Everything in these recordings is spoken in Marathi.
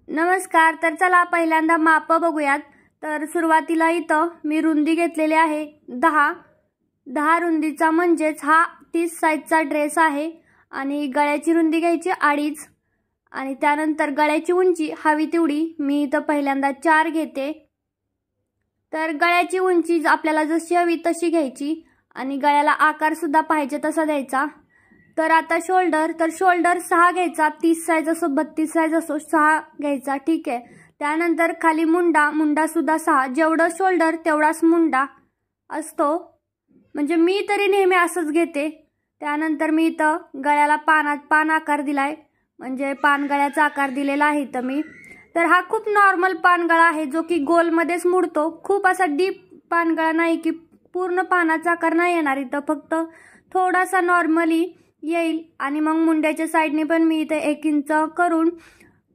नमस्कार। तर चला पहिल्यांदा माप बघूयात। तर सुरुवातीला इथं मी रुंदी घेतलेली आहे 10 रुंदीचा, म्हणजेच हा 30 साइजचा ड्रेस आहे। आणि गळ्याची रुंदी घ्यायची 2.5 आणि त्यानंतर गळ्याची उंची हवी तेवढी मी इथं पहिल्यांदा 4 घेते। तर गळ्याची उंची आपल्याला जशी हवी तशी घ्यायची आणि गळ्याला आकार सुद्धा पाहिजे तसा द्यायचा। तर आता शोल्डर 6 घ्यायचा, 30 साइज असो 32 साइज असो 6 घ्यायचा, ठीक आहे। त्यानंतर खाली मुंडा सुद्धा 6, जेवढं शोल्डर तेवढाच मुंडा असतो, म्हणजे मी तरी नेहमी असंच घेते। त्यानंतर मी इथं गळ्याला पान आकार दिलाय, म्हणजे पान गळ्याचा आकार दिलेला आहे इथं मी। तर हा खूप नॉर्मल पानगळा आहे जो की गोल मध्येच मुडतो, खूप असा डीप पानगळा नाही की पूर्ण पानाचा आकार नाही येणार, इथं फक्त थोडासा नॉर्मली येईल। आणि मग मुंड्याच्या साइडने पण मी इथे 1 इंच करून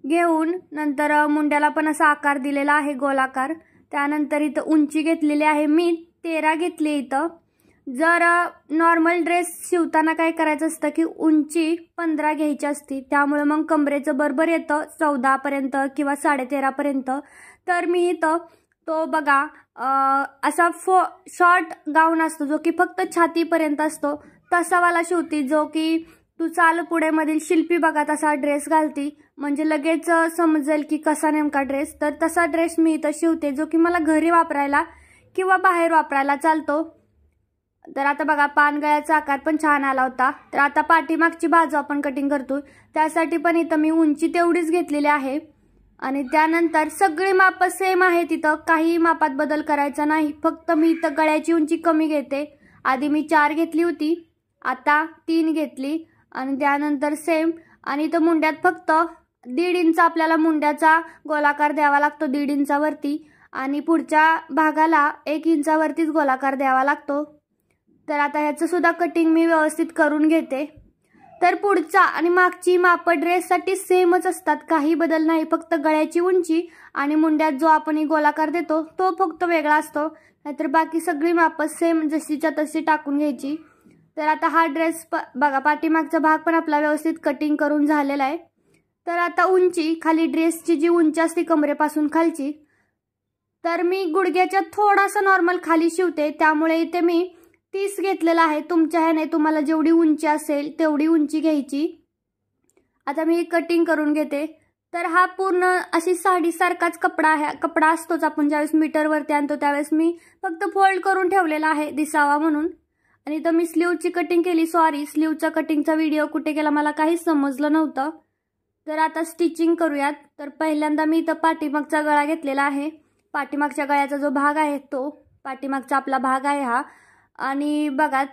घेऊन नंतर मुंड्याला पण असा आकार दिलेला आहे गोलाकार। त्यानंतर इथं उंची घेतलेली आहे मी 13 घेतली इथं। जर नॉर्मल ड्रेस शिवताना काय करायचं असतं की उंची 15 घ्यायची असते, त्यामुळे मग कमरेचं बरोबर येतं 14 पर्यंत किंवा 13.5 पर्यंत। तर मी इथं तो बघा असा शॉर्ट गाऊन असतो जो की फक्त छातीपर्यंत असतो तसा वाला शिवती, जो की तू चाल पुढे मधील शिल्पी बघा तसा ड्रेस घालती, म्हणजे लगेच समजेल की कसा नेमका ड्रेस। तर तसा ड्रेस मी इथं शिवते जो की मला घरी वापरायला किंवा बाहेर वापरायला चालतो। तर आता बघा पानगळ्याचा आकार पण छान आला होता। तर आता पाठीमागची बाजू आपण कटिंग करतोय, त्यासाठी पण इथं मी उंची तेवढीच घेतलेली आहे। आणि त्यानंतर सगळी माप सेम आहे, तिथं काही मापात बदल करायचा नाही, फक्त मी इथं गळ्याची उंची कमी घेते। आधी मी 4 घेतली होती, आता 3 घेतली आणि त्यानंतर सेम। आणि इथं मुंड्यात फक्त 1.5 इंच आपल्याला मुंड्याचा गोलाकार द्यावा लागतो, 1.5 इंचावरती, आणि पुढच्या भागाला 1 इंचावरतीच गोलाकार द्यावा लागतो। तर आता ह्याचं सुद्धा कटिंग मी व्यवस्थित करून घेते। तर पुढचा आणि मागची माप ड्रेससाठी सेमच असतात, काही बदल नाही, फक्त गळ्याची उंची आणि मुंड्यात जो आपण गोलाकार देतो तो फक्त वेगळा असतो, नाहीतर बाकी सगळी माप सेम जशीच्या तशी टाकून घ्यायची। तर आता हा ड्रेस बघा पाठीमागचा भाग पण आपला व्यवस्थित कटिंग करून झालेला आहे। तर आता उंची खाली ड्रेसची जी उंची असते कमरेपासून खालची, तर मी गुडघ्याच्या थोडासा नॉर्मल खाली शिवते, त्यामुळे इथे मी 30 घेतलेला आहे। तुमच्या ह्याने तुम्हाला जेवढी उंची असेल तेवढी उंची घ्यायची। आता मी कटिंग करून घेते। तर हा पूर्ण अशी साडीसारखाच कपडा असतोच, आपण ज्यावेळेस मीटरवरती आणतो त्यावेळेस मी फक्त फोल्ड करून ठेवलेला आहे दिसावा म्हणून। आणि इथं मी स्लीवची कटिंग केली, सॉरी स्लीवचा कटिंगचा व्हिडिओ कुठे गेला मला काहीच समजलं नव्हतं। तर आता स्टिचिंग करूयात। तर पहिल्यांदा मी इथं पाठीमागचा गळा घेतलेला आहे, पाठीमागच्या गळ्याचा जो भाग आहे तो पाठीमागचा आपला भाग आहे हा। आणि बघा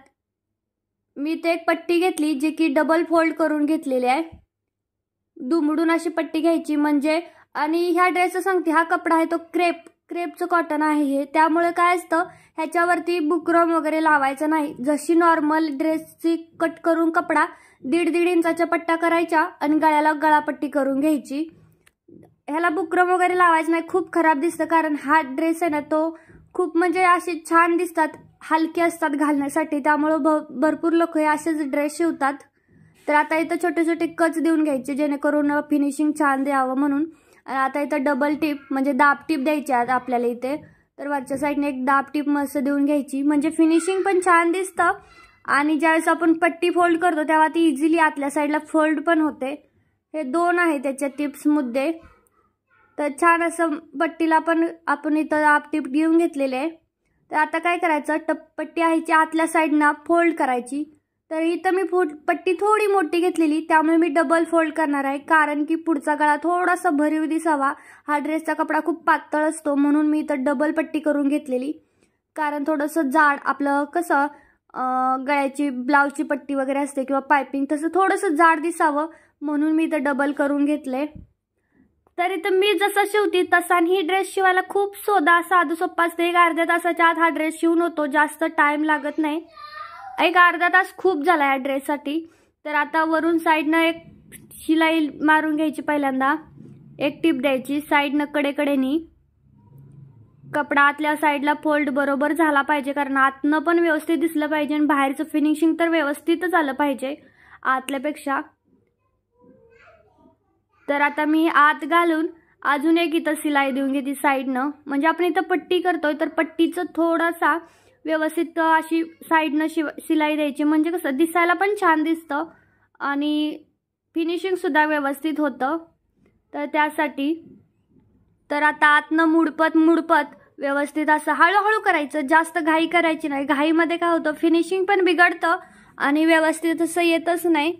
मी इथे एक पट्टी घेतली जी की डबल फोल्ड करून घेतलेली आहे, दुमडून अशी पट्टी घ्यायची म्हणजे। आणि ह्या ड्रेसचं सांगते, हा कपडा आहे तो क्रेपचं कॉटन आहे हे, त्यामुळे काय असतं ह्याच्यावरती बुकरम वगैरे लावायचं नाही। जशी नॉर्मल ड्रेसची कट करून कपडा 1.5 इंचाच्या पट्ट्या करायच्या आणि गळ्याला गळापट्टी करून घ्यायची। ह्याला बुकरम वगैरे लावायचं नाही, खूप खराब दिसतं, कारण हा ड्रेस आहे ना तो खूप म्हणजे असे छान दिसतात, हलके असतात घालण्यासाठी, त्यामुळे भरपूर लोक हे असेच ड्रेस शिवतात। तर आता इथं छोटे छोटे कच देऊन घ्यायचे जेणेकरून फिनिशिंग छान द्यावं म्हणून। आता इथं डबल टिप म्हणजे दाब टिप द्यायची आहे आपल्याला इथे। तर वरच्या साईडने एक दाब टिप मस्त देऊन घ्यायची, म्हणजे फिनिशिंग पण छान दिसतं आणि ज्यावेळेस आपण पट्टी फोल्ड करतो तेव्हा ती इझिली आतल्या साईडला फोल्ड पण होते। हे 2 आहे त्याचे टिप्स मुद्दे। तर छान असं पट्टीला पण आपण इथं दाब टिप देऊन घेतलेले आहे। तर आता काय करायचं, पट्टी आहे ती आतल्या साईडना फोल्ड करायची। तर इथं मी पट्टी थोडी मोठी घेतलेली, त्यामुळे मी डबल फोल्ड करणार आहे, कारण की पुढचा गळा थोडासा भरीव दिसावा। हा ड्रेसचा कपडा खूप पातळ असतो म्हणून मी इथं डबल पट्टी करून घेतलेली, कारण थोडंसं जाड आपलं कसं गळ्याची ब्लाउजची पट्टी वगैरे असते किंवा पायपिंग, तसं थोडंसं जाड दिसावं म्हणून मी इथं डबल करून घेतले। तर इथं मी जसं शिवते तसा ही ड्रेस शिवायला खूप साधं सोपा असते, एक अर्ध्या तासाच्या आत हा ड्रेस शिवून होतो, जास्त टाइम लागत नाही, एक अर्धा तास खूप झाला या ड्रेससाठी। तर आता वरून साईडनं एक शिलाई मारून घ्यायची, पहिल्यांदा एक टिप द्यायची साईडनं कडेकडेनी, कपडा आतल्या साईडला फोल्ड बरोबर झाला पाहिजे, कारण आतनं पण व्यवस्थित दिसलं पाहिजे आणि बाहेरचं फिनिशिंग तर व्यवस्थितच आलं पाहिजे आतल्यापेक्षा। तर आता मी आत घालून अजून एक इथं शिलाई देऊन घेते साईडनं, म्हणजे आपण इथं पट्टी करतोय तर पट्टीचं थोडासा व्यवस्थित अशी साईडनं शिलाई द्यायची, म्हणजे कसं दिसायला पण छान दिसतं आणि फिनिशिंगसुद्धा व्यवस्थित होतं. तर त्यासाठी तर आता आतनं मुडपत व्यवस्थित असं हळूहळू करायचं, जास्त घाई करायची नाही. घाईमध्ये काय होतं, फिनिशिंग पण बिघडतं आणि व्यवस्थित असं येतच नाही.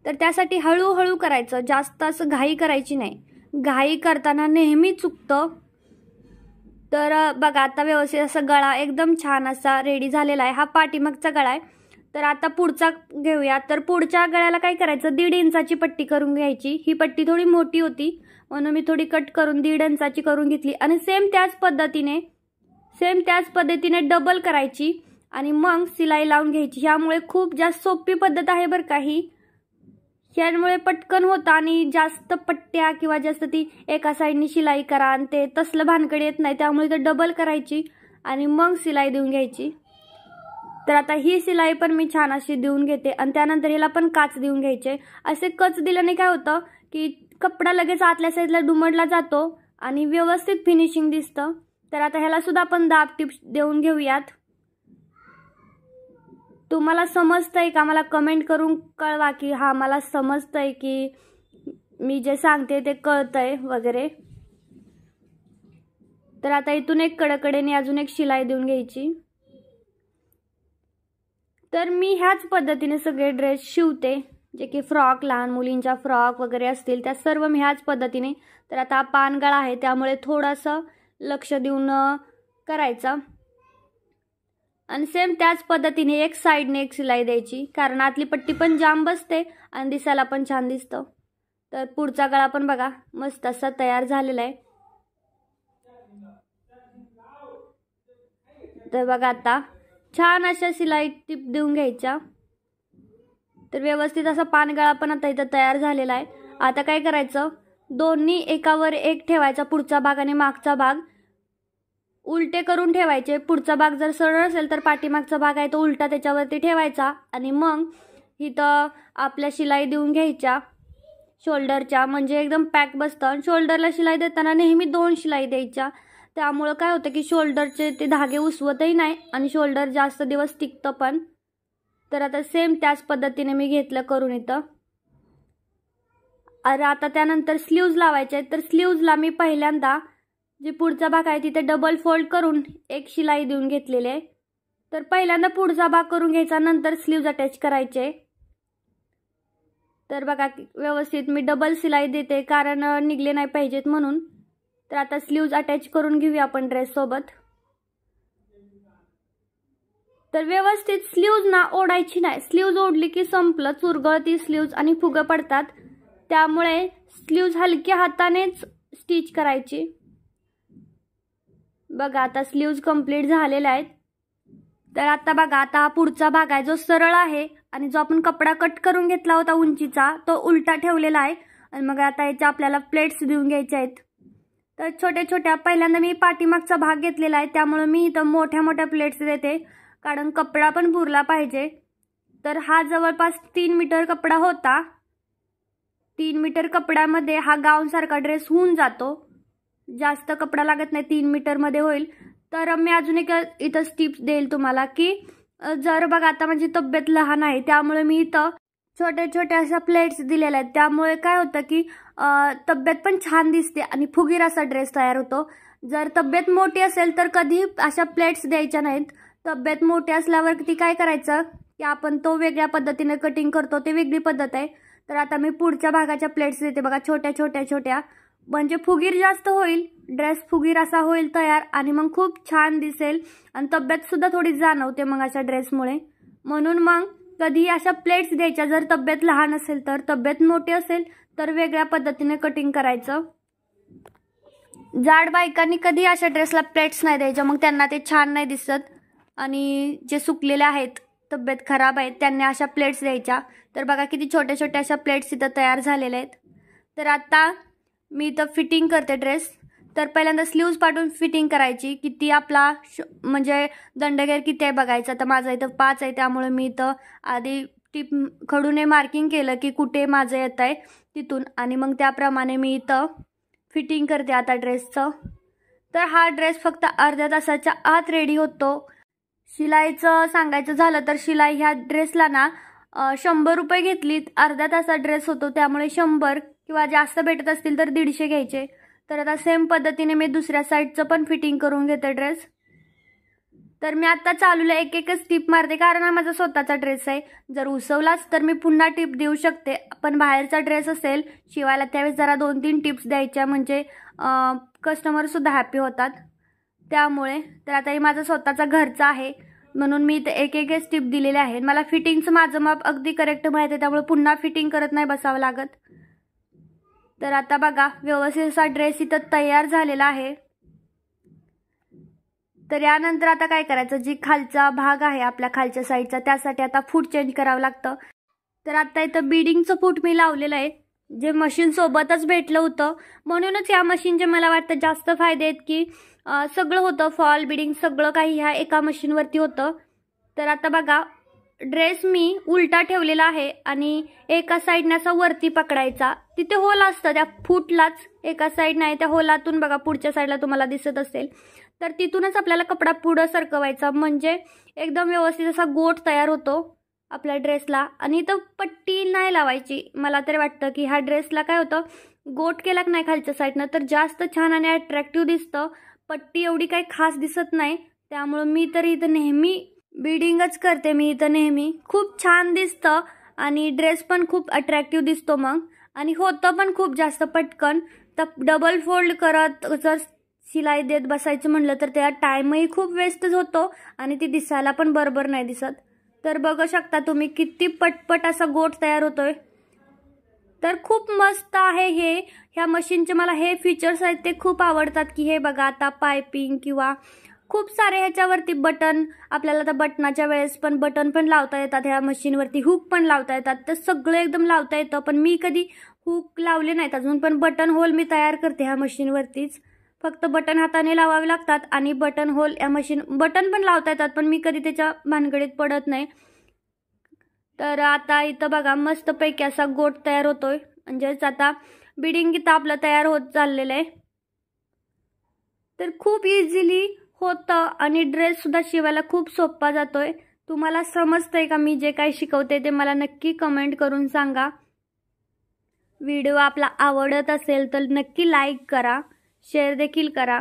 तर त्यासाठी हळूहळू करायचं, जास्त असं घाई करायची नाही. घाई करताना नेहमी चुकतं. तर बघा आता व्यवस्थित असं गळा एकदम छान असा रेडी झालेला आहे. हा पाठीमागचा गळा आहे. तर आता पुढचा घेऊया. तर पुढच्या गळ्याला काय करायचं, 1.5 इंचाची पट्टी करून घ्यायची. ही पट्टी थोडी मोठी होती म्हणून मी थोडी कट करून 1.5 इंचाची करून घेतली आणि सेम त्याच पद्धतीने डबल करायची आणि मग शिलाई लावून घ्यायची. ह्यामुळे खूप जास्त सोपी पद्धत आहे बरं का ही. ह्यामुळे पटकन होतं आणि जास्त पट्ट्या किंवा जास्त ती एका साईडनी शिलाई करा आणि ते तसलं भानगड येत नाही. त्यामुळे तर डबल करायची आणि मग शिलाई देऊन घ्यायची. तर आता ही शिलाई पण मी छान अशी देऊन घेते आणि त्यानंतर हिला पण काच देऊन घ्यायचे. असे कच दिल्याने काय होतं की कपडा लगेच आतल्या साईडला दुमडला जातो आणि व्यवस्थित फिनिशिंग दिसतं. तर आता ह्याला सुद्धा आपण दाब टिप्स देऊन घेऊयात. तुम्हाला समजतंय का, मला कमेंट करून कळवा की हा मला समजतंय की मी जे सांगते ते कळतंय वगैरे. तर आता इथून एक कडेने अजून एक शिलाई देऊन घ्यायची. तर मी ह्याच पद्धतीने सगळे ड्रेस शिवते, जे की फ्रॉक, लहान मुलींच्या फ्रॉक वगैरे असतील त्या सर्व मी ह्याच पद्धतीने. तर आता पानगळा आहे त्यामुळे थोडंसं लक्ष देऊन करायचं आणि सेम त्याच पद्धतीने एक साईडने एक शिलाई द्यायची, कारण आतली पट्टी पण जाम बसते आणि दिसायला पण छान दिसतं. तर पुढचा गळा पण बघा मस्त असा तयार झालेला आहे. तर बघा आता छान अशा शिलाई टिप देऊन घ्यायच्या. तर व्यवस्थित असा पानगळा पण आता इथं तयार झालेला आहे. आता काय करायचं, दोन्ही एकावर एक ठेवायचा, पुढचा भाग आणि मागचा भाग उलटे करून ठेवायचे. पुढचा भाग जर सरळ असेल तर पाठीमागचा भाग आहे तो उलटा त्याच्यावरती ठेवायचा आणि मग इथं आपल्या शिलाई देऊन घ्यायच्या शोल्डरच्या, म्हणजे एकदम पॅक बसतं. शोल्डरला शिलाई देताना नेहमी 2 शिलाई द्यायच्या. त्यामुळं काय होतं की शोल्डरचे ते धागे उसवतही नाही आणि शोल्डर जास्त दिवस टिकतं पण. तर आता सेम त्याच पद्धतीने मी घेतलं करून इथं. अरे आता त्यानंतर स्लीव्ज लावायचे. तर स्लीव्जला मी पहिल्यांदा जे पुढचा भाग आहे तिथे डबल फोल्ड करून एक शिलाई देऊन घेतलेली आहे. तर पहिल्यांदा पुढचा भाग करून घ्यायचा, नंतर स्लीव्ज अटॅच करायचे. तर बघा व्यवस्थित मी डबल शिलाई देते कारण निघले नाही पाहिजेत म्हणून. तर आता स्लीव्ज अटॅच करून घेऊया आपण ड्रेस सोबत. तर व्यवस्थित स्लीव्ज ना ओढायची नाही. स्लीव्ज ओढली की संपलं, चुरगळती स्लीव्ज आणि फुगं पडतात. त्यामुळे स्लीव्ज हलक्या हातानेच स्टिच करायची. बघा आता स्लीव्ज कंप्लीट झालेल्या आहेत. तर आता बघा आता हा पुढचा भाग आहे जो सरळ आहे आणि जो आपण कपडा कट करून घेतला होता उंचीचा तो उलटा ठेवलेला आहे. आणि मग आता याच्या आपल्याला प्लेट्स देऊन घ्यायच्या आहेत. तर छोट्या पहिल्यांदा मी पाठीमागचा भाग घेतलेला आहे त्यामुळे मी इथं मोठ्या प्लेट्स देते, कारण कपडा पण पुरला पाहिजे. तर हा जवळपास 3 मीटर कपडा होता. 3 मीटर कपड्यामध्ये हा गाऊनसारखा ड्रेस होऊन जातो. जास्त कपडा लागत नाही, 3 मीटरमध्ये होईल. तर मी अजून एक इथं टिप्स देईल तुम्हाला की जर बघा आता माझी तब्येत लहान आहे त्यामुळे मी इथं छोट्या अशा प्लेट्स दिलेल्या आहेत. त्यामुळे काय होतं की तब्येत पण छान दिसते आणि फुगीर असा ड्रेस तयार होतो. जर तब्येत मोठी असेल तर कधी अशा प्लेट्स द्यायच्या नाहीत. तब्येत मोठी असल्यावर ती काय करायचं की आपण तो वेगळ्या पद्धतीने कटिंग करतो, ते वेगळी पद्धत आहे. तर आता मी पुढच्या भागाच्या प्लेट्स देते बघा, छोट्या म्हणजे फुगीर जास्त होईल, ड्रेस फुगीर असा होईल तयार आणि मग खूप छान दिसेल आणि तब्येत सुद्धा थोडी जाणवते मग अशा ड्रेसमुळे. म्हणून मग कधी अशा प्लेट्स द्यायच्या जर तब्येत लहान असेल. तर तब्येत मोठी असेल तर वेगळ्या पद्धतीने कटिंग करायचं. जाड बायकांनी कधी अशा ड्रेसला प्लेट्स नाही द्यायच्या, मग त्यांना ते छान नाही दिसत. आणि जे सुकलेले आहेत, तब्येत खराब आहेत, त्यांना अशा प्लेट्स द्यायच्या. तर बघा किती छोट्या अशा प्लेट्स इथं तयार झालेल्या आहेत. तर आता मी इथं फिटिंग करते ड्रेस. तर पहिल्यांदा स्लीव्ज पाठवून फिटिंग करायची. किती आपला म्हणजे दंडगेर किती आहे बघायचं. तर माझा इथं 5 आहे त्यामुळे मी इथं आधी टिप खडूने मार्किंग केलं की कुठे माझं येत आहे तिथून, आणि मग त्याप्रमाणे मी इथं फिटिंग करते आता ड्रेसचं। तर हा ड्रेस फक्त अर्ध्या तासाच्या आत रेडी होतो। शिलाईचं सांगायचं झालं तर शिलाई ह्या ड्रेसला ना 100 रुपये घेतलीत, अर्ध्या तासात ड्रेस होतो, त्यामुळे 100 किंवा जास्त भेटत असतील तर 150 घ्यायचे। तर आता सेम पद्धतीने मी दुसऱ्या साईडचं पण फिटिंग करून घेते ड्रेस। तर मी आता चालूला एक एकच टिप मारते, कारण हा माझा स्वतःचा ड्रेस आहे। जर उसवलाच तर मी पुन्हा टिप देऊ शकते, पण बाहेरचा ड्रेस असेल शिवायला त्यावेळेस जरा 2-3 टिप्स द्यायच्या, म्हणजे कस्टमरसुद्धा हॅपी होतात। त्यामुळे तर आता हे माझा स्वतःचा घरचा आहे, म्हणून मी इथे एक एकच टिप दिलेले आहे। मला फिटिंगचं माझं माप अगदी करेक्ट माहिती आहे, त्यामुळे पुन्हा फिटिंग करत नाही बसावं लागत। तर आता बघा व्यवस्थित असा ड्रेस इथं तयार झालेला आहे। तर यानंतर आता काय करायचं, जी खालचा भाग आहे आपल्या खालच्या साईडचा त्यासाठी आता फूट चेंज करावं लागतं। तर आता इथं बीडिंगचं फूट मी लावलेलं आहे, जे मशीन सोबतच भेटलं होतं, म्हणूनच या मशीनचे मला वाटतं जास्त फायदे आहेत की सगळं होतं, फॉल बीडिंग सगळं काही ह्या एका मशीनवरती होतं। तर आता बघा ड्रेस मी उलटा ठेवलेला आहे आणि एका साईडने असा वरती पकडायचा, तिथे होल असतं त्या फूटलाच, एका साईड नाही त्या होलातून बघा पुढच्या साईडला तुम्हाला दिसत असेल, तर तिथूनच आपल्याला कपडा पुढं सरकवायचा, म्हणजे एकदम व्यवस्थित असा गोट तयार होतो आपल्या ड्रेसला। आणि इथं पट्टी नाही लावायची, मला तरी वाटतं की ह्या ड्रेसला काय होतं, गोट केला की नाही खालच्या साईडनं तर जास्त छान आणि अट्रॅक्टिव्ह दिसतं, पट्टी एवढी काही खास दिसत नाही। त्यामुळे मी तरी इथं नेहमी बीडिंगच करते, मी इथं नेहमी खूप छान दिसतं आणि ड्रेस पण खूप अट्रॅक्टिव्ह दिसतो मग, आणि होतं पण खूप जास्त पटकन। तर डबल फोल्ड करत जर शिलाई देत बसायचं म्हणलं तर त्या टाईमही खूप वेस्टच होतो आणि ती दिसायला पण बरोबर नाही दिसत। तर बघू शकता तुम्ही किती पटपट असा गोट तयार होतोय। तर खूप मस्त आहे हे, ह्या मशीनचे मला हे फीचर्स आहेत ते खूप आवडतात की हे बघा आता पायपिंग किंवा खूप सारे ह्याच्यावरती बटन, आपल्याला तर बटनाच्या वेळेस पण बटन पण लावता येतात ह्या मशीनवरती, हुक पण लावता येतात, तर सगळं एकदम लावता येतं। पण मी कधी हुक लावले नाहीत अजून, पण बटन होल मी तयार करते ह्या मशीनवरतीच, फक्त बटन हाताने लावावे लागतात आणि बटन होल या मशीन बटन पण लावता येतात, पण मी कधी त्याच्या भानगडीत पडत नाही। तर आता इथं बघा मस्तपैकी असा गोट तयार होतोय, म्हणजेच आता बीडिंग इथं आपलं तयार होत चाललेलं आहे। तर खूप इझिली होतं आणि ड्रेस सुद्धा शिवायला खूप सोपा जातोय। तुम्हाला समजतंय का मी जे काही शिकवते ते, मला नक्की कमेंट करून सांगा। व्हिडिओ आपला आवडत असेल तर नक्की लाईक करा, शेअर देखील करा।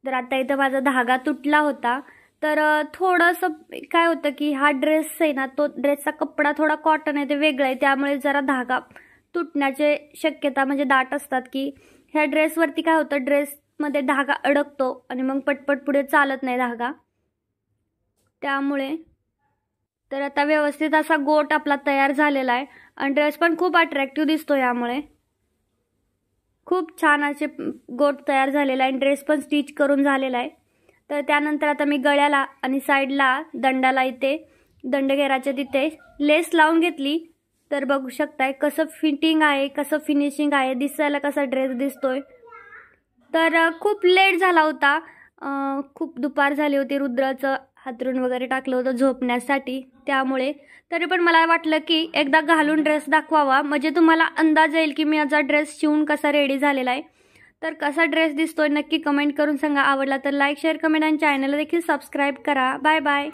तर आता इथं माझा धागा तुटला होता, तर थोडंसं काय होतं की हा ड्रेस आहे ना, तो ड्रेसचा कपडा थोडा कॉटन आहे, ते वेगळं आहे, त्यामुळे जरा धागा तुटण्याचे शक्यता म्हणजे दाट असतात की ह्या ड्रेसवरती काय होतं, ड्रेसमध्ये धागा अडकतो आणि मग पटपट पुढे चालत नाही धागा, त्यामुळे। तर आता व्यवस्थित असा गोट आपला तयार झालेला आहे आणि ड्रेस पण खूप अट्रॅक्टिव्ह दिसतो, यामुळे खूप छान असे गोट तयार झालेला आहे, ड्रेस पण स्टिच करून झालेला आहे। तर त्यानंतर आता मी गळ्याला आणि साईडला दंडाला इथे दंडघेराच्या तिथे लेस लावून घेतली। तर बघू शकताय कसं फिटिंग आहे, कसं फिनिशिंग आहे, दिसायला कसा ड्रेस दिसतोय। तर खूप लेट झाला होता, खूप दुपार झाली होती, रुद्राचं हातरून वगैरे टाकलं होतं झोपण्यासाठी, त्यामुळे तरी पण मला वाटलं की एकदा घालून ड्रेस दाखवावा, म्हणजे तुम्हाला अंदाज येईल की मी माझा ड्रेस शिवून कसा रेडी झालेला आहे। तर कसा ड्रेस दिसतोय नक्की कमेंट करून सांगा। आवडला तर लाईक शेअर कमेंट आणि चॅनलला देखील सबस्क्राईब करा। Bye bye.